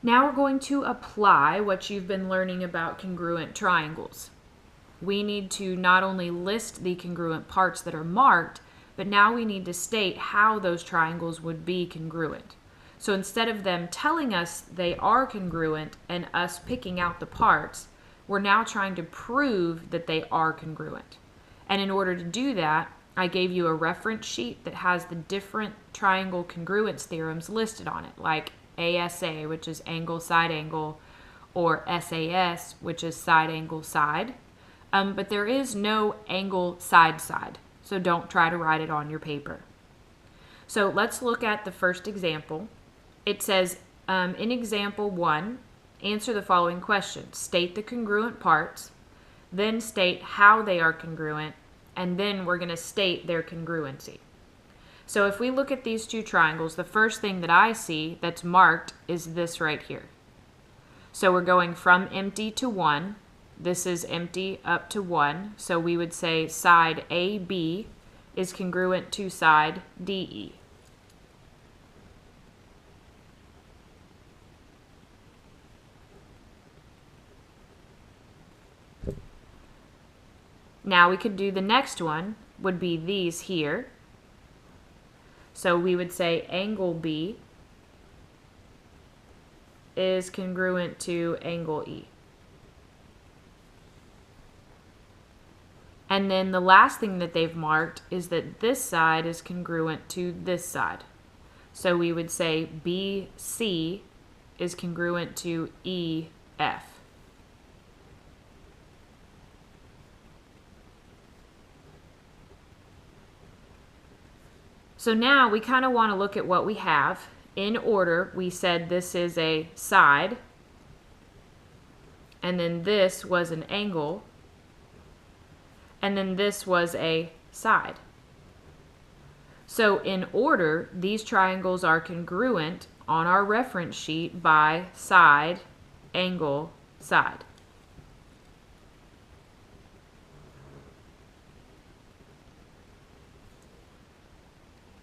Now we're going to apply what you've been learning about congruent triangles. We need to not only list the congruent parts that are marked, but now we need to state how those triangles would be congruent. So instead of them telling us they are congruent and us picking out the parts, we're now trying to prove that they are congruent. And in order to do that, I gave you a reference sheet that has the different triangle congruence theorems listed on it, like ASA, which is angle side angle, or SAS, which is side angle side. But there is no angle side side, so don't try to write it on your paper. So let's look at the first example. It says, in example 1, answer the following questions. State the congruent parts, then state how they are congruent, and then we're going to state their congruency. So if we look at these two triangles, the first thing that I see that's marked is this right here. So we're going from empty to 1. This is empty up to 1. So we would say side AB is congruent to side DE. Now we could do the next one, would be these here. So we would say angle B is congruent to angle E. And then the last thing that they've marked is that this side is congruent to this side. So we would say BC is congruent to EF. So now we kind of want to look at what we have. In order, we said this is a side, and then this was an angle, and then this was a side. So in order, these triangles are congruent on our reference sheet by side, angle, side.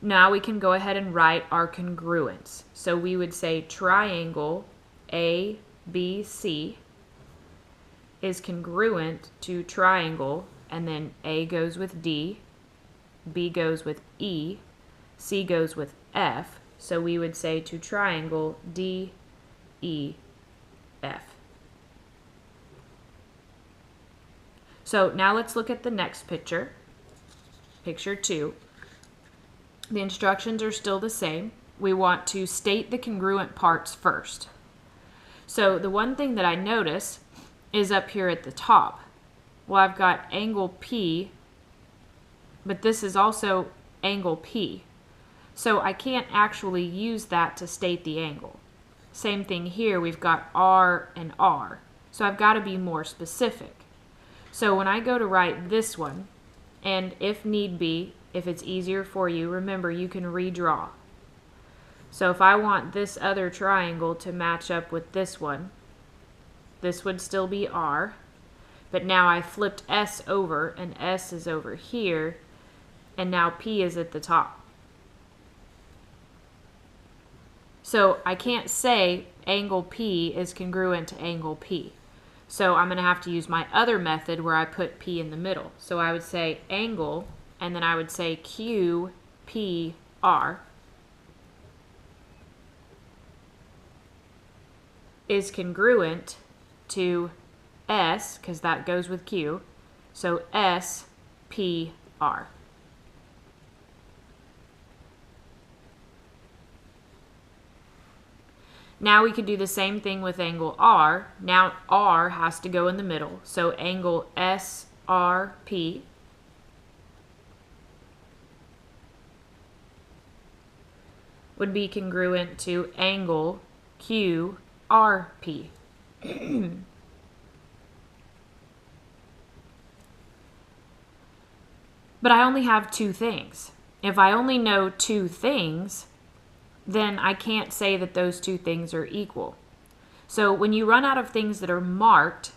Now we can go ahead and write our congruence. So we would say triangle ABC is congruent to triangle, and then A goes with D, B goes with E, C goes with F. So we would say to triangle DEF. So now let's look at the next picture, picture 2. The instructions are still the same. We want to state the congruent parts first. So the one thing that I notice is up here at the top. Well, I've got angle P, but this is also angle P. So I can't actually use that to state the angle. Same thing here, we've got R and R. So I've got to be more specific. So when I go to write this one, and if need be, if it's easier for you, remember you can redraw. So if I want this other triangle to match up with this one, this would still be R, but now I flipped S over, and S is over here, and now P is at the top. So I can't say angle P is congruent to angle P. So I'm going to have to use my other method where I put P in the middle. So I would say angle, and then I would say QPR is congruent to S, because that goes with Q, so SPR. Now we could do the same thing with angle R. Now R has to go in the middle, so angle SRP would be congruent to angle QRP. But I only have two things. If I only know two things, then I can't say that those two things are equal. So when you run out of things that are marked,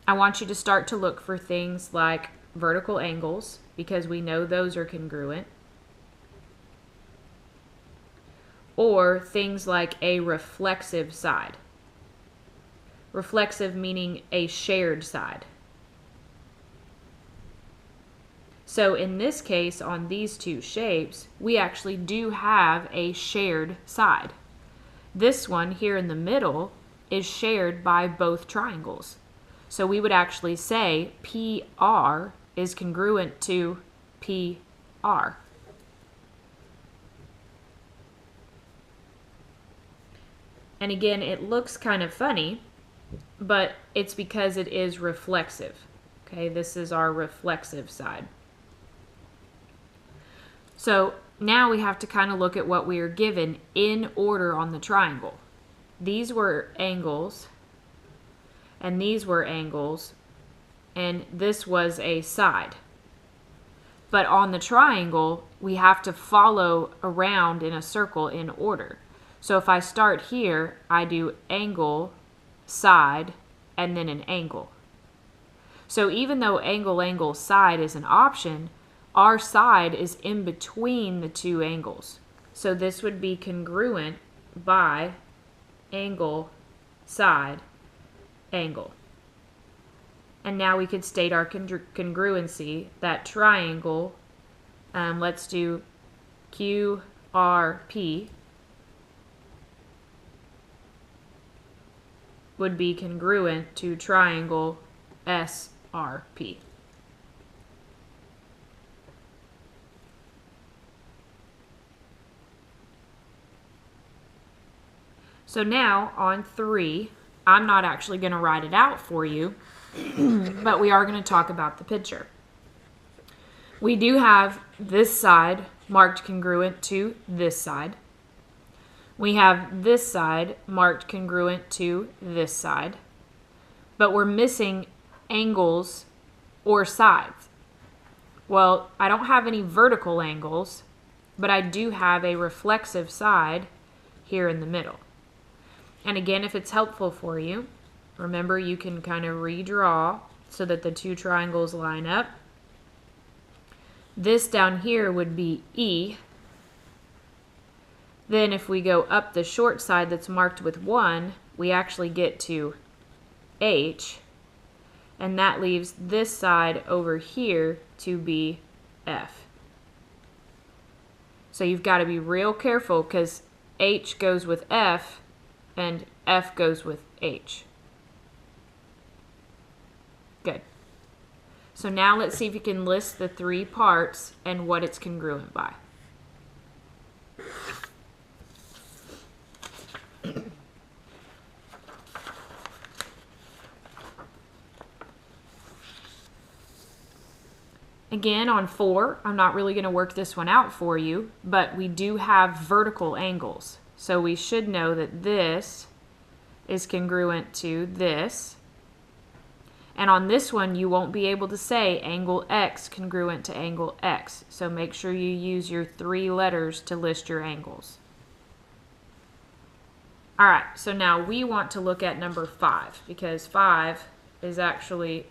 I want you to start to look for things like vertical angles, because we know those are congruent, or things like a reflexive side. reflexive meaning a shared side. So in this case, on these two shapes, we actually do have a shared side. This one here in the middle is shared by both triangles. So we would actually say PR is congruent to PR. And again, it looks kind of funny, but it's because it is reflexive. Okay, this is our reflexive side. So now we have to kind of look at what we are given in order on the triangle. These were angles, and these were angles, and this was a side. But on the triangle, we have to follow around in a circle in order. So if I start here, I do angle, side, and then an angle. So even though angle, angle, side is an option, our side is in between the two angles. So this would be congruent by angle, side, angle. And now we could state our congruency, that triangle, let's do QRP, would be congruent to triangle SRP. So now on 3, I'm not actually going to write it out for you, but we are going to talk about the picture. We do have this side marked congruent to this side. We have this side marked congruent to this side, but we're missing angles or sides. Well, I don't have any vertical angles, but I do have a reflexive side here in the middle. And again, if it's helpful for you, remember you can kind of redraw so that the two triangles line up. This down here would be E. Then if we go up the short side that's marked with 1, we actually get to H. And that leaves this side over here to be F. So you've got to be real careful because H goes with F and F goes with H. Good. So now let's see if you can list the 3 parts and what it's congruent by. Again, on 4, I'm not really going to work this one out for you, but we do have vertical angles. So we should know that this is congruent to this. And on this one, you won't be able to say angle X congruent to angle X. So make sure you use your 3 letters to list your angles. All right, so now we want to look at number 5 because 5 is actually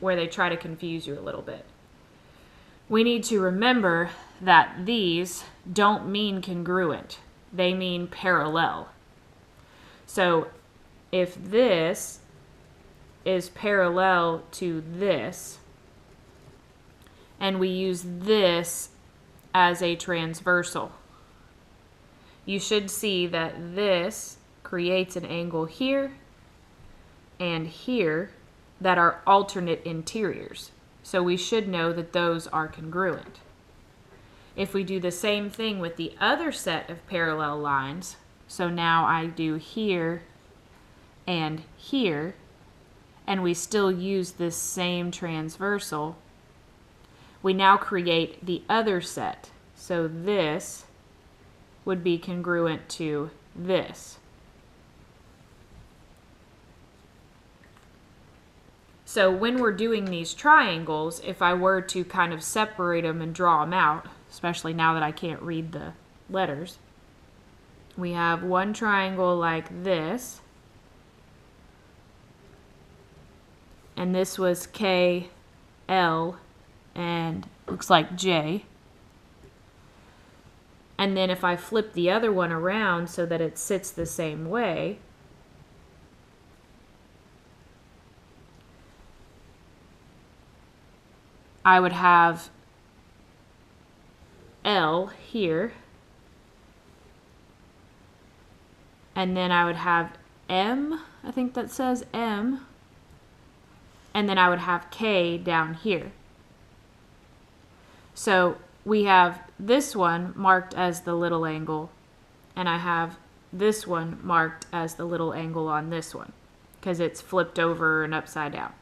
where they try to confuse you a little bit. We need to remember that these don't mean congruent. They mean parallel. So if this is parallel to this, and we use this as a transversal, you should see that this creates an angle here and here that are alternate interiors. So we should know that those are congruent. If we do the same thing with the other set of parallel lines, so now I do here and here, and we still use this same transversal, we now create the other set. So this would be congruent to this. So when we're doing these triangles, if I were to kind of separate them and draw them out, especially now that I can't read the letters, we have one triangle like this, and this was K, L, and looks like J. And then if I flip the other one around so that it sits the same way, I would have L here, and then I would have M, I think that says M, and then I would have K down here. So we have this one marked as the little angle, and I have this one marked as the little angle on this one, because it's flipped over and upside down.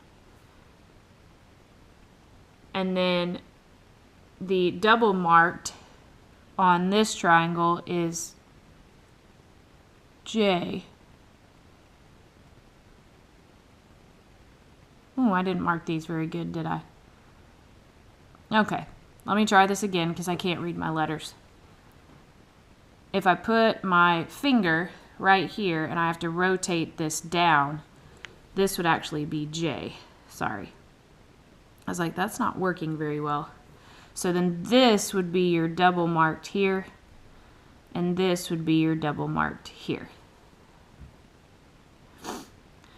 And then the double marked on this triangle is J. Oh, I didn't mark these very good, did I? Okay, let me try this again because I can't read my letters. If I put my finger right here and I have to rotate this down, this would actually be J. Sorry. I was like, that's not working very well. So then this would be your double marked here, and this would be your double marked here.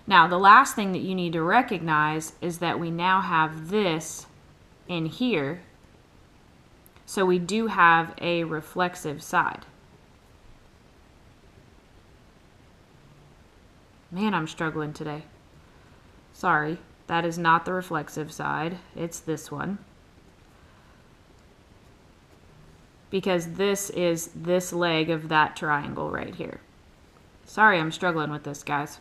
Now, the last thing that you need to recognize is that we now have this in here, so we do have a reflexive side. Man, I'm struggling today. Sorry, that is not the reflexive side. It's this one. Because this is this leg of that triangle right here. Sorry, I'm struggling with this, guys.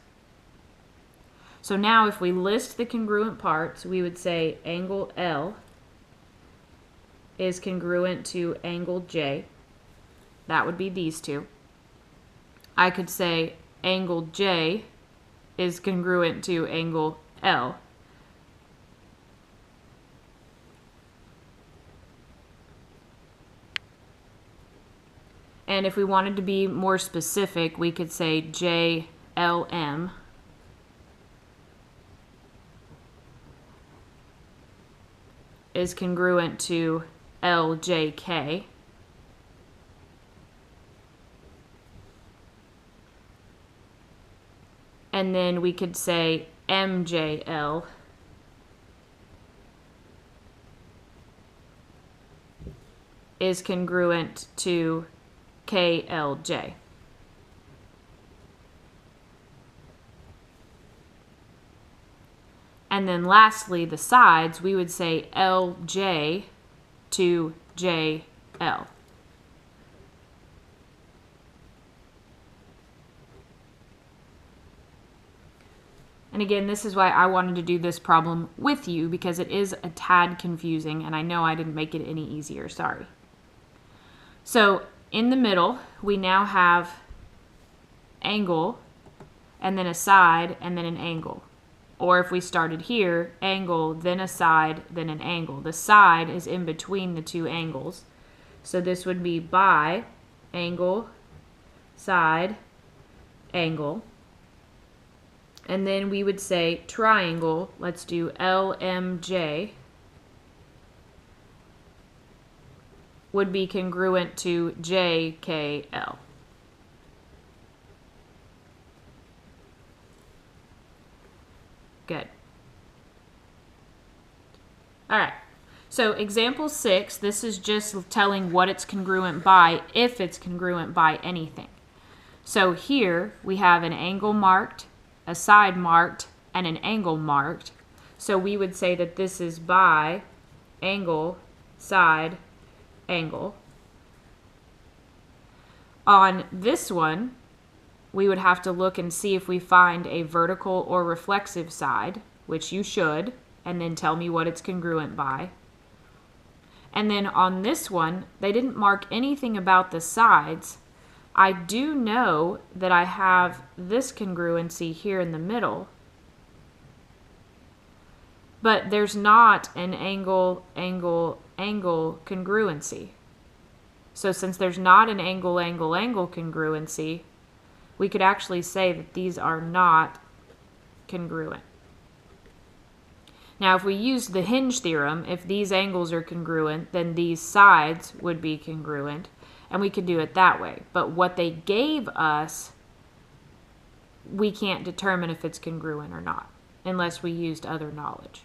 So now if we list the congruent parts, we would say angle L is congruent to angle J. That would be these two. I could say angle J is congruent to angle L. And if we wanted to be more specific, we could say JLM is congruent to LJK. And then we could say MJL is congruent to KLJ. And then lastly, the sides, we would say LJ to JL. And again, this is why I wanted to do this problem with you, because it is a tad confusing, and I know I didn't make it any easier, sorry. So in the middle, we now have angle, and then a side, and then an angle. Or if we started here, angle, then a side, then an angle. The side is in between the two angles. So this would be bi, angle, side, angle. And then we would say triangle, let's do LMJ, would be congruent to JKL. Good. All right. So example 6, this is just telling what it's congruent by, if it's congruent by anything. So here we have an angle marked, a side marked, and an angle marked. So we would say that this is by angle, side, angle. On this one, we would have to look and see if we find a vertical or reflexive side, which you should, and then tell me what it's congruent by. And then on this one, they didn't mark anything about the sides. I do know that I have this congruency here in the middle, but there's not an angle, angle, angle congruency. So since there's not an angle, angle, angle congruency, we could actually say that these are not congruent. Now, if we use the hinge theorem, if these angles are congruent, then these sides would be congruent, and we could do it that way. But what they gave us, we can't determine if it's congruent or not, unless we used other knowledge.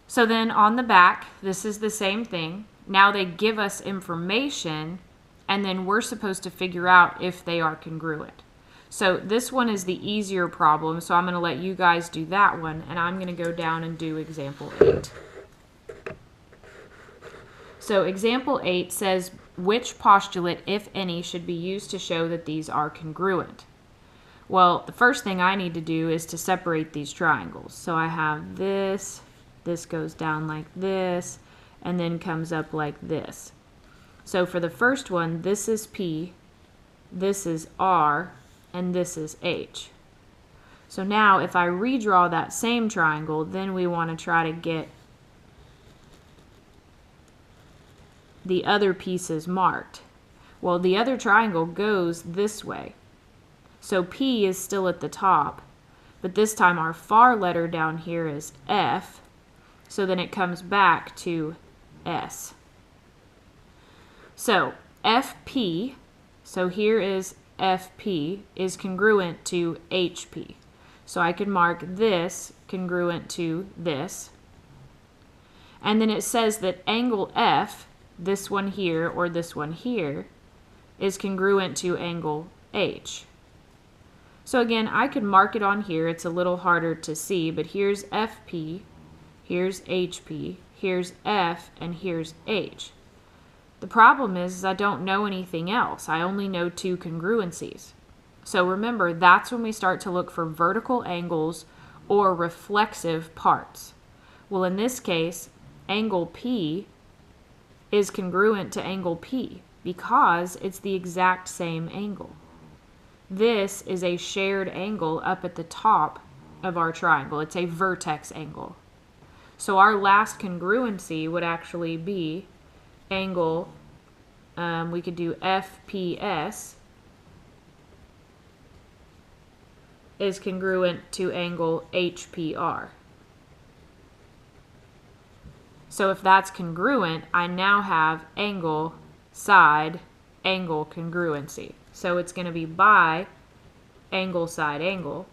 So then on the back, this is the same thing. Now they give us information, and then we're supposed to figure out if they are congruent. So this one is the easier problem, so I'm going to let you guys do that one, and I'm going to go down and do example 8. So example 8 says, which postulate, if any, should be used to show that these are congruent? Well, the first thing I need to do is to separate these triangles. So I have this goes down like this, and then comes up like this. So for the first one, this is P, this is R, and this is H. So now if I redraw that same triangle, then we want to try to get the other pieces marked. Well, the other triangle goes this way. So P is still at the top, but this time our far letter down here is F, so then it comes back to S. So FP, so here is FP, is congruent to HP. So I could mark this congruent to this. And then it says that angle F, this one here or this one here, is congruent to angle H. So again, I could mark it on here. It's a little harder to see, but here's FP, here's HP, here's F, and here's H. The problem is I don't know anything else. I only know 2 congruencies. So remember, that's when we start to look for vertical angles or reflexive parts. Well, in this case, angle P is congruent to angle P because it's the exact same angle. This is a shared angle up at the top of our triangle. It's a vertex angle. So our last congruency would actually be angle, we could do FPS is congruent to angle HPR. So if that's congruent, I now have angle, side, angle congruency. So it's going to be by angle, side, angle.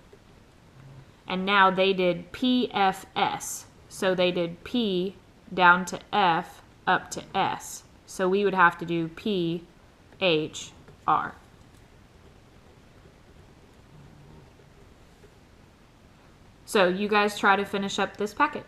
And now they did PFS. So they did P down to F up to S. So we would have to do PHR. So you guys try to finish up this packet.